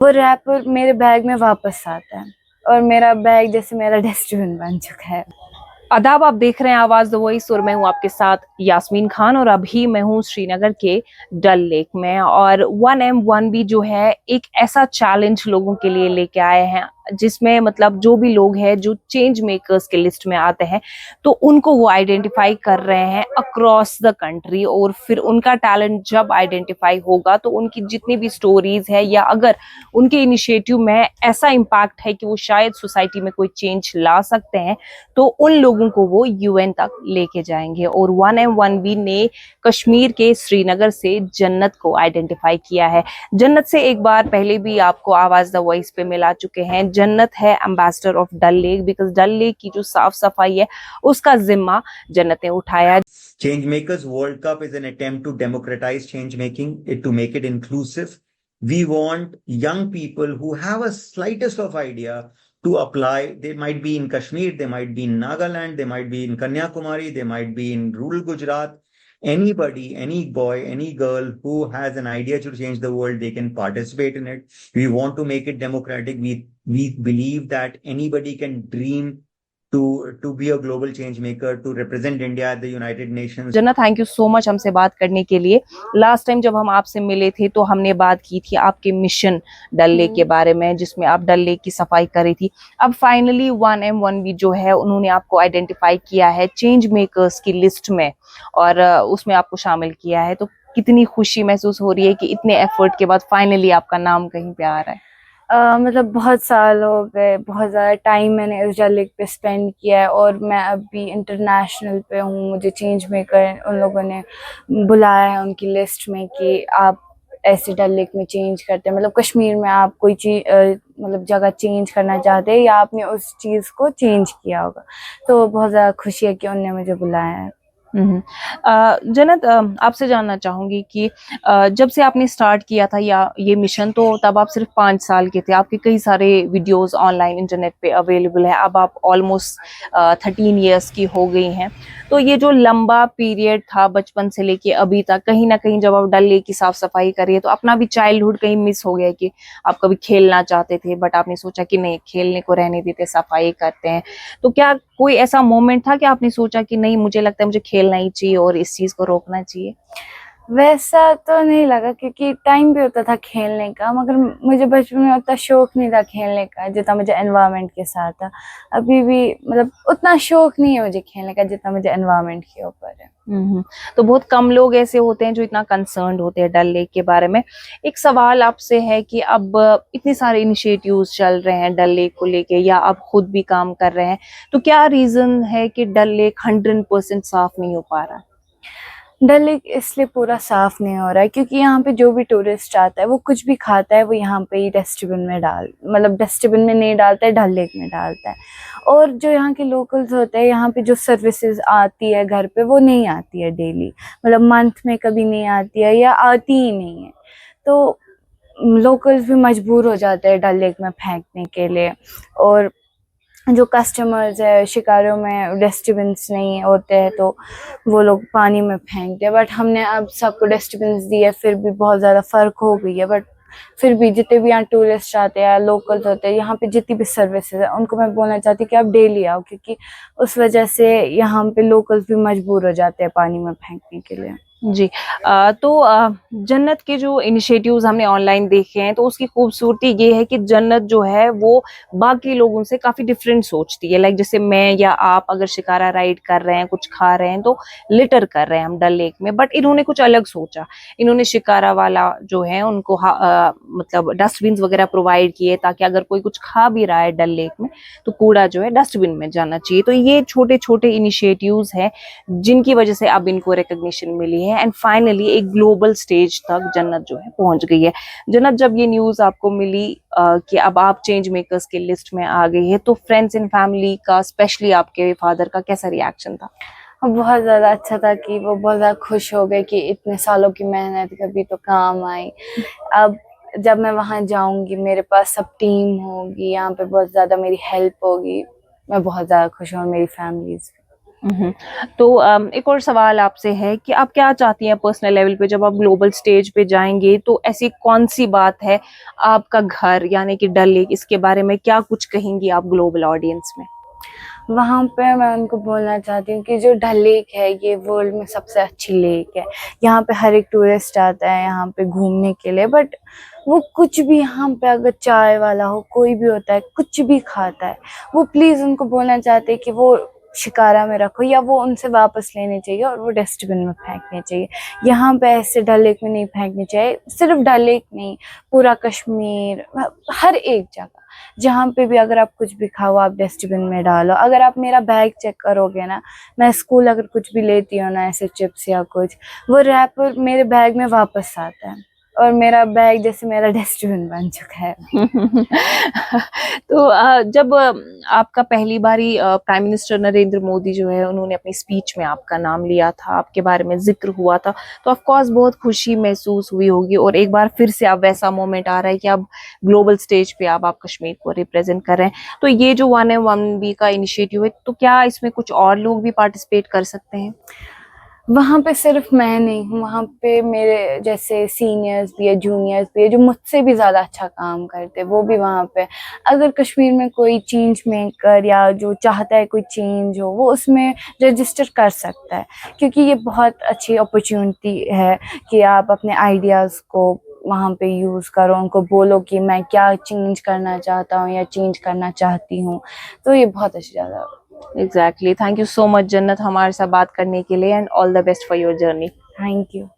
वो रैपर मेरे बैग में वापस आता है और मेरा बैग जैसे मेरा डस्टबिन बन चुका है। आदाब, आप देख रहे हैं आवाज द वॉइस और मैं हूं आपके साथ यास्मीन खान। और अभी मैं हूं श्रीनगर के डल लेक में। और 1M1B जो है एक ऐसा चैलेंज लोगों के लिए लेके आए हैं जिसमें मतलब जो भी लोग हैं जो चेंज मेकर्स के लिस्ट में आते हैं तो उनको वो आइडेंटिफाई कर रहे हैं अक्रॉस द कंट्री। और फिर उनका टैलेंट जब आइडेंटिफाई होगा तो उनकी जितनी भी स्टोरीज है या अगर उनके इनिशिएटिव में ऐसा इम्पैक्ट है कि वो शायद सोसाइटी में कोई चेंज ला सकते हैं तो उन लोगों को वो यूएन तक लेके जाएंगे। और 1M1B ने कश्मीर के श्रीनगर से जन्नत को आइडेंटिफाई किया है। जन्नत से एक बार पहले भी आपको आवाज द वॉइस पे मिला चुके हैं। जन्नत है ambassador of Dal lake, because Dal lake की जो साफ सफाई है उसका जिम्मा जन्नत ने उठाया। Change Makers World Cup is an attempt to democratize change making, to make it inclusive. We want young people who have a slightest of idea to apply. They might be in Kashmir, they might be in Nagaland, they might be in Kanyakumari, they might be in rural Gujarat. Anybody, any boy, any girl who has an idea to change the world, they can participate in it. We want to make it democratic. We believe that anybody can dream to be a global change maker, to represent India at the United Nations. जन्नत, thank you so much हमसे बात करने के लिए। Last time जब हम आपसे मिले थे तो हमने बात की थी आपके मिशन डल लेक के बारे में जिसमें आप डल लेक की सफाई करी थी। अब फाइनली 1M1B जो है उन्होंने आपको आइडेंटिफाई किया है चेंज मेकर्स की लिस्ट में और उसमें आपको शामिल किया है। तो कितनी खुशी महसूस हो रही है कि इतने एफर्ट के बाद फाइनली आपका नाम कहीं पे आ रहा है? मतलब बहुत साल हो गए, बहुत ज़्यादा टाइम मैंने इस डल लेक पे स्पेंड किया है और मैं अभी इंटरनेशनल पे हूँ। मुझे चेंज मेकर उन लोगों ने बुलाया है उनकी लिस्ट में कि आप ऐसे डल लेक में चेंज करते हैं, मतलब कश्मीर में आप कोई चीज़ मतलब जगह चेंज करना चाहते हैं या आपने उस चीज़ को चेंज किया होगा। तो बहुत ज़्यादा खुशी है कि उनने मुझे बुलाया है। जन्नत, आपसे जानना चाहूंगी कि जब से आपने स्टार्ट किया था या ये मिशन तो तब आप सिर्फ 5 साल के थे। आपके कई सारे वीडियोस ऑनलाइन इंटरनेट पे अवेलेबल है। अब आप ऑलमोस्ट 13 ईयर्स की हो गई हैं। तो ये जो लंबा पीरियड था बचपन से लेके अभी तक, कहीं ना कहीं जब आप डल लेक की साफ सफाई कर रही है तो अपना भी चाइल्डहुड कहीं मिस हो गया कि आप कभी खेलना चाहते थे बट आपने सोचा कि नहीं, खेलने को रहने देते, सफाई करते हैं। तो क्या कोई ऐसा मोमेंट था कि आपने सोचा कि नहीं, मुझे लगता है मुझे खेलना ही चाहिए और इस चीज को रोकना चाहिए? वैसा तो नहीं लगा क्योंकि टाइम भी होता था खेलने का, मगर मुझे बचपन में उतना शौक नहीं था खेलने का जितना मुझे एनवायरनमेंट के साथ था। अभी भी मतलब उतना शौक नहीं है मुझे खेलने का जितना मुझे एनवायरनमेंट के ऊपर है। तो बहुत कम लोग ऐसे होते हैं जो इतना कंसर्न्ड होते हैं डल लेक के बारे में। एक सवाल आपसे है कि अब इतने सारे इनिशिएटिव्स चल रहे हैं डल लेक को लेके या आप खुद भी काम कर रहे हैं, तो क्या रीजन है कि डल लेक 100% साफ नहीं हो पा रहा? डल लेक इसलिए पूरा साफ नहीं हो रहा है क्योंकि यहाँ पे जो भी टूरिस्ट आता है वो कुछ भी खाता है वो यहाँ पे ही डस्टबिन में मतलब डस्टबिन में नहीं डालता है, डल लेक में डालता है। और जो यहाँ के लोकल्स होते हैं, यहाँ पे जो सर्विसेज आती है घर पे वो नहीं आती है डेली, मतलब मंथ में कभी नहीं आती है या आती ही नहीं है। तो लोकल्स भी मजबूर हो जाते हैं डल लेक में फेंकने के लिए। और जो कस्टमर्स है, शिकारों में डस्टबिन्स नहीं होते हैं तो वो लोग पानी में फेंकते हैं। बट हमने अब सबको डस्टबिन्स दिए, फिर भी बहुत ज़्यादा फ़र्क हो गई है। बट फिर भी जितने भी यहाँ टूरिस्ट आते हैं, लोकल्स होते हैं, यहाँ पे जितनी भी सर्विसेज है उनको मैं बोलना चाहती हूँ कि आप डेली आओ, क्योंकि उस वजह से यहाँ पे लोकल्स भी मजबूर हो जाते हैं पानी में फेंकने के लिए। जी। तो जन्नत के जो इनिशिएटिव्स हमने ऑनलाइन देखे हैं तो उसकी खूबसूरती ये है कि जन्नत जो है वो बाकी लोगों से काफी डिफरेंट सोचती है। लाइक जैसे मैं या आप अगर शिकारा राइड कर रहे हैं, कुछ खा रहे हैं तो लिटर कर रहे हैं हम डल लेक में, बट इन्होंने कुछ अलग सोचा। इन्होंने शिकारा वाला जो है उनको मतलब डस्टबिन वगैरह प्रोवाइड किए ताकि अगर कोई कुछ खा भी रहा है डल लेक में तो कूड़ा जो है डस्टबिन में जाना चाहिए। तो ये छोटे छोटे इनिशिएटिव्स हैं जिनकी वजह से अब इनको रिकग्निशन मिली है एंड फाइनली एक ग्लोबल स्टेज तक जन्नत जो है पहुंच गई है। जन्नत, जब ये न्यूज आपको मिली कि अब आप चेंज मेकर्स के लिस्ट में आ गई है तो फ्रेंड्स एंड फैमिली का, स्पेशली आपके फादर का कैसा रिएक्शन था? बहुत ज़्यादा अच्छा था कि वो बहुत ज़्यादा खुश हो गए कि इतने सालों की मेहनत कभी तो काम आई। अब जब मैं वहाँ जाऊंगी मेरे पास सब टीम होगी, यहाँ पे बहुत ज़्यादा मेरी हेल्प होगी। मैं बहुत ज़्यादा खुश हूँ, मेरी फैमिलीज। हम्म। तो एक और सवाल आपसे है कि आप क्या चाहती हैं पर्सनल लेवल पे, जब आप ग्लोबल स्टेज पे जाएंगे तो ऐसी कौन सी बात है, आपका घर यानी कि डल लेक, इसके बारे में क्या कुछ कहेंगी आप ग्लोबल ऑडियंस में? वहाँ पे मैं उनको बोलना चाहती हूँ कि जो डल लेक है ये वर्ल्ड में सबसे अच्छी लेक है। यहाँ पे हर एक टूरिस्ट आता है यहाँ पे घूमने के लिए, बट वो कुछ भी यहाँ पे, अगर चाय वाला हो कोई भी होता है, कुछ भी खाता है, वो प्लीज़ उनको बोलना चाहते हैं कि वो शिकारा में रखो, या वो उनसे वापस लेने चाहिए और वो डस्टबिन में फेंकने चाहिए। यहाँ पे ऐसे डल लेक में नहीं फेंकने चाहिए। सिर्फ डल लेक नहीं, पूरा कश्मीर, हर एक जगह जहाँ पे भी अगर आप कुछ भी खाओ आप डस्टबिन में डालो। अगर आप मेरा बैग चेक करोगे ना, मैं स्कूल अगर कुछ भी लेती हूँ ना, ऐसे चिप्स या कुछ, वो रैपर मेरे बैग में वापस आता है और मेरा बैग जैसे मेरा डस्टबिन बन चुका है। तो जब आपका पहली बारी प्राइम मिनिस्टर नरेंद्र मोदी जो है, उन्होंने अपनी स्पीच में आपका नाम लिया था, आपके बारे में जिक्र हुआ था, तो ऑफ कोर्स बहुत खुशी महसूस हुई होगी, और एक बार फिर से अब वैसा मोमेंट आ रहा है कि अब ग्लोबल स्टेज पे आप कश्मीर को रिप्रेजेंट कर रहे हैं। तो ये जो 1M1B का इनिशिएटिव है, तो क्या इसमें कुछ और लोग भी पार्टिसिपेट कर सकते हैं? वहाँ पे सिर्फ मैं नहीं हूँ, वहाँ पे मेरे जैसे सीनियर्स भी है, जूनियर्स भी है, जो मुझसे भी ज़्यादा अच्छा काम करते हैं, वो भी वहाँ पे। अगर कश्मीर में कोई चेंज मेकर या जो चाहता है कोई चेंज हो, वो उसमें रजिस्टर कर सकता है, क्योंकि ये बहुत अच्छी अपॉर्चुनिटी है कि आप अपने आइडियाज़ को वहाँ पे यूज़ करो, उनको बोलो कि मैं क्या चेंज करना चाहता हूँ या चेंज करना चाहती हूँ। तो ये बहुत अच्छी ज़्यादा। Exactly. Thank you so much जन्नत हमारे साथ बात करने के लिए, and all the best for your journey. Thank you.